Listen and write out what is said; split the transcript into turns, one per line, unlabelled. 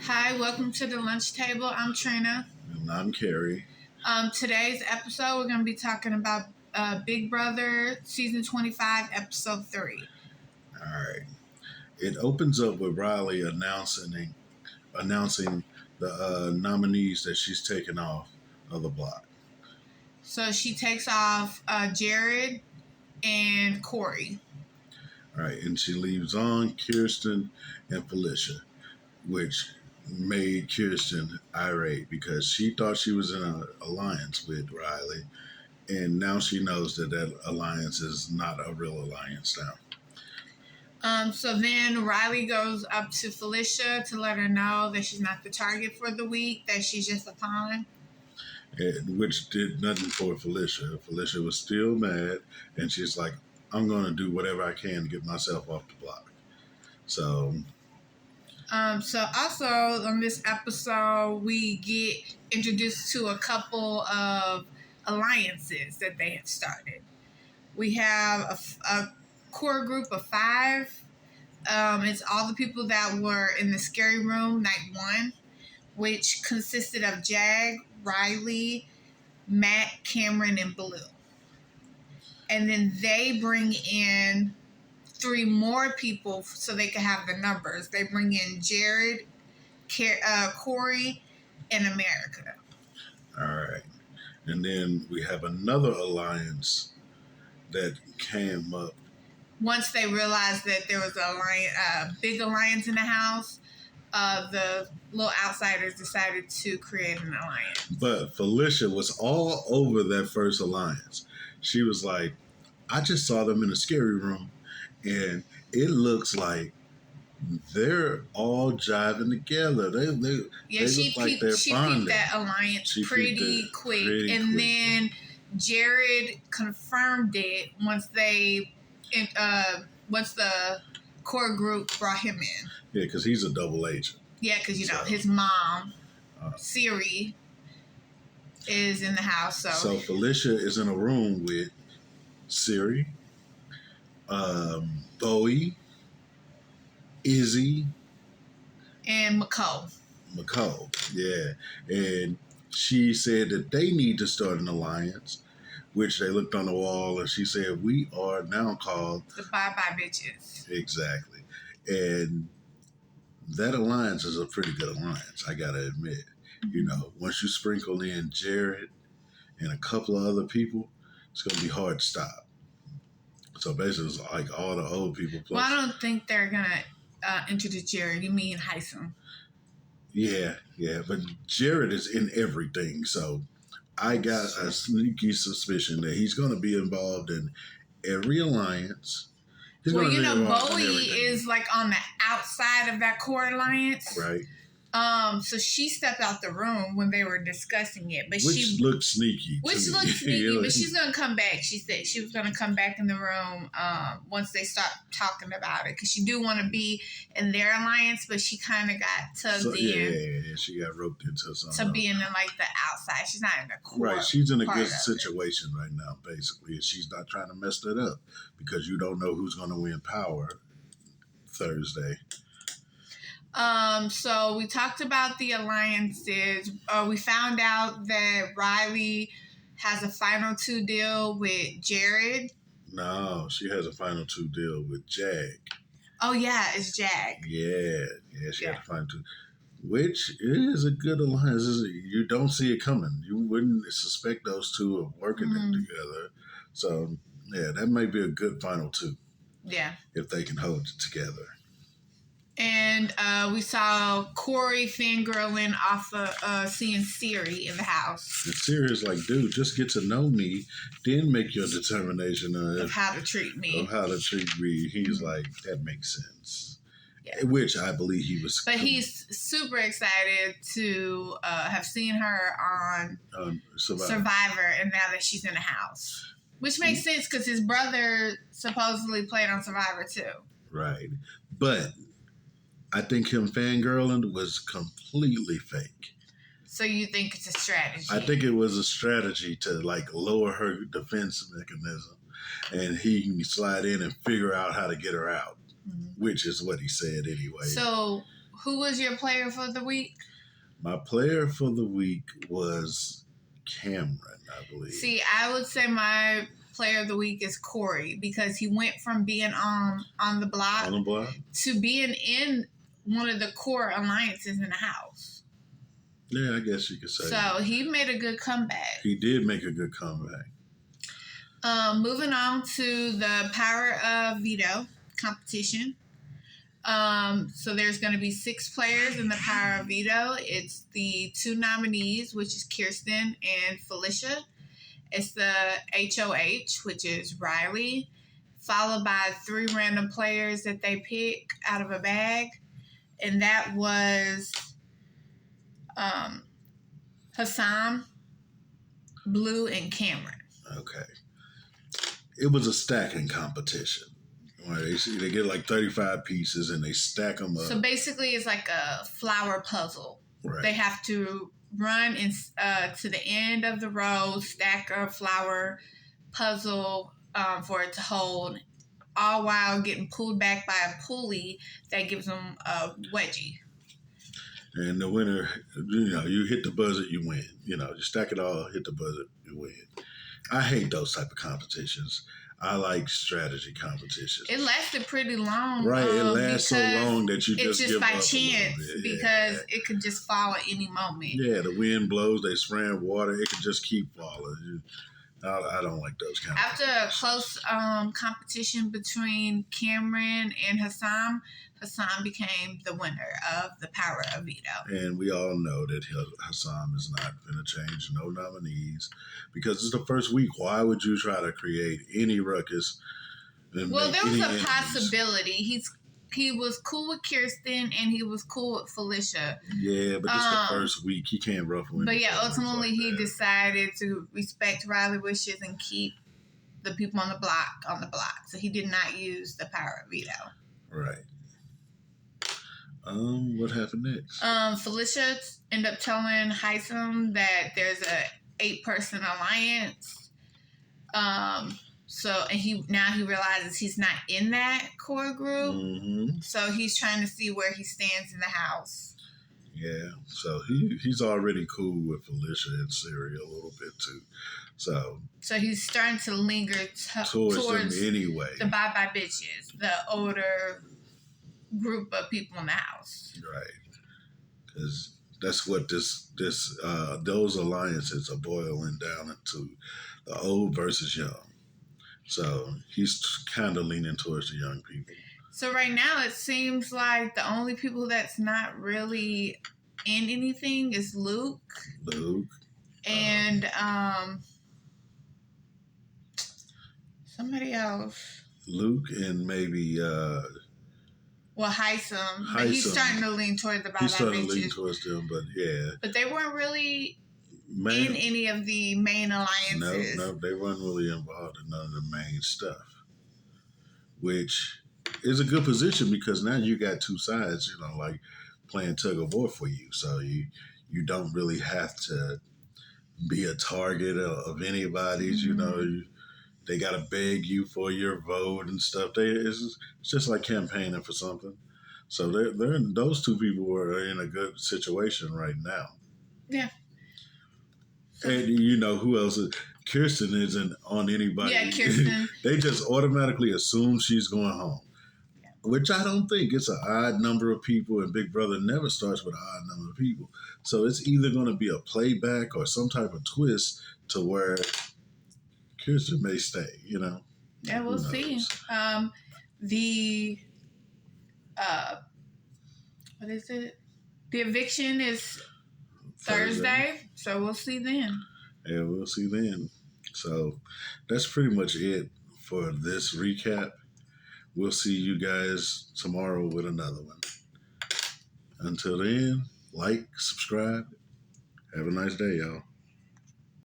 Hi, welcome to the lunch table. I'm Trina.
And I'm Carrie.
Today's episode, we're going to be talking about Big Brother Season 25, Episode 3.
All right. It opens up with Riley announcing the nominees that she's taken off of the block.
So she takes off Jared and Corey.
All right. And she leaves on Kirsten and Felicia, which made Kirsten irate because she thought she was in an alliance with Riley. And now she knows that alliance is not a real alliance now.
So then Riley goes up to Felicia to let her know that she's not the target for the week, that she's just a pawn.
Which did nothing for Felicia. Felicia was still mad, and she's like, I'm going to do whatever I can to get myself off the block. So
also on this episode, we get introduced to a couple of alliances that they have started. We have a core group of 5. It's all the people that were in the scary room night 1, which consisted of Jag, Riley, Matt, Cameron, and Blue. And then they bring in 3 more people so they can have the numbers. They bring in Jared, Corey, and America.
All right. And then we have another alliance that came up.
Once they realized that there was a big alliance in the house, the little outsiders decided to create an alliance.
But Felicia was all over that first alliance. She was like, I just saw them in the scary room, and it looks like they're all jiving together.
She peeped that alliance pretty quick. Then Jared confirmed it once the core group brought him in.
Yeah, because he's a double agent.
Yeah, because his mom, Siri, is in the house.
So Felicia is in a room with Siri, Bowie, Izzy,
and McCole,
yeah. And she said that they need to start an alliance, which they looked on the wall and she said, we are now called
the Bye-Bye Bitches.
Exactly. And that alliance is a pretty good alliance, I gotta admit. Once you sprinkle in Jared and a couple of other people, it's gonna be hard to stop. So basically it's like all the old people plus.
Well, I don't think they're gonna introduce Jared. You mean Heisem?
Yeah, but Jared is in everything, so I got a sneaky suspicion that he's going to be involved in every alliance.
Bowie is like on the outside of that core alliance,
right?
So she stepped out the room when they were discussing it, but
she looked sneaky.
But she's gonna come back. She said she was gonna come back in the room once they start talking about it, because she do want to be in their alliance, but she kind of got tugged in.
Yeah, she got roped into something.
To being in like the outside, she's not in the core.
Right, she's in a good situation right now, basically, and she's not trying to mess that up because you don't know who's gonna win power Thursday.
So we talked about the alliances. We found out that Riley has a final 2 deal with Jared.
No, she has a final 2 deal with Jag.
Oh yeah, it's Jag.
Yeah, she had a final 2, which is a good alliance. You don't see it coming. You wouldn't suspect those 2 of working together. So yeah, that might be a good final 2.
Yeah,
if they can hold it together.
And we saw Corey fangirling off of seeing Siri in the house.
And Siri is like, dude, just get to know me, then make your determination
of how to treat me.
He's like, that makes sense. Yeah. Which I believe he was.
But he's super excited to have seen her on Survivor, and now that she's in the house. Which makes sense because his brother supposedly played on Survivor too.
Right. But I think him fangirling was completely fake.
So you think it's a strategy?
I think it was a strategy to like lower her defense mechanism, and he can slide in and figure out how to get her out, which is what he said anyway.
So who was your player for the week?
My player for the week was Cameron, I believe.
See, I would say my player of the week is Corey because he went from being on the block to being in one of the core alliances in the house.
Yeah, I guess you could say.
So he made a good comeback.
He did make a good comeback.
Moving on to the Power of Veto competition. So there's going to be 6 players in the Power of Veto. It's the 2 nominees, which is Kirsten and Felicia. It's the HOH, which is Riley, followed by 3 random players that they pick out of a bag. And that was Hassan, Blue, and Cameron.
Okay. It was a stacking competition. Where they get like 35 pieces and they stack them up.
So basically it's like a flower puzzle.
Right.
They have to run to the end of the row, stack a flower puzzle for it to hold, all while getting pulled back by a pulley that gives them a wedgie.
And the winner, you hit the buzzer, you win. You stack it all, hit the buzzer, you win. I hate those type of competitions. I like strategy competitions.
It lasted pretty long.
Right, it lasts so long that you just give
by
up
chance because it could just fall at any moment.
Yeah, the wind blows, they spraying water, it could just keep falling. I don't like those kind of
After a close competition between Cameron and Hassan became the winner of the Power of Veto.
And we all know that Hassan is not going to change no nominees because it's the first week. Why would you try to create any ruckus?
Well, there was a possibility. He was cool with Kirsten and he was cool with Felicia.
Yeah, but it's the first week. He can't ruffle him.
But yeah, ultimately he decided to respect Riley's wishes and keep the people on the block. So he did not use the Power of Veto.
Right. What happened next?
Felicia ended up telling Heisem that there's a 8-person alliance. And he realizes he's not in that core group.
Mm-hmm.
So he's trying to see where he stands in the house.
Yeah. So he's already cool with Felicia and Siri a little bit too. So
he's starting to linger towards
them anyway.
The bye-bye bitches, the older group of people in the house.
Right. Because that's what those alliances are boiling down into, the old versus young. So he's kind of leaning towards the young people.
So right now it seems like the only people that's not really in anything is Luke. And somebody else.
Luke and maybe
Heisem. But he's starting to lean toward the bye-bye bitches. He's starting to lean
towards them, but yeah.
But they weren't really in any of the main alliances.
No, they weren't really involved in none of the main stuff. Which is a good position because now you got 2 sides, like playing tug of war for you. So you don't really have to be a target of anybody's,
Mm-hmm.
They got to beg you for your vote and stuff. It's just like campaigning for something. So those 2 people are in a good situation right now.
Yeah.
And who else is? Kirsten isn't on anybody.
Yeah, Kirsten.
They just automatically assume she's going home, which I don't think. It's an odd number of people, and Big Brother never starts with an odd number of people. So it's either going to be a playback or some type of twist to where Kirsten may stay,
Yeah, we'll see. What is it? The eviction is Thursday, so we'll see then.
Yeah, we'll see then. So that's pretty much it for this recap. We'll see you guys tomorrow with another one. Until then, like, subscribe. Have a nice day, y'all.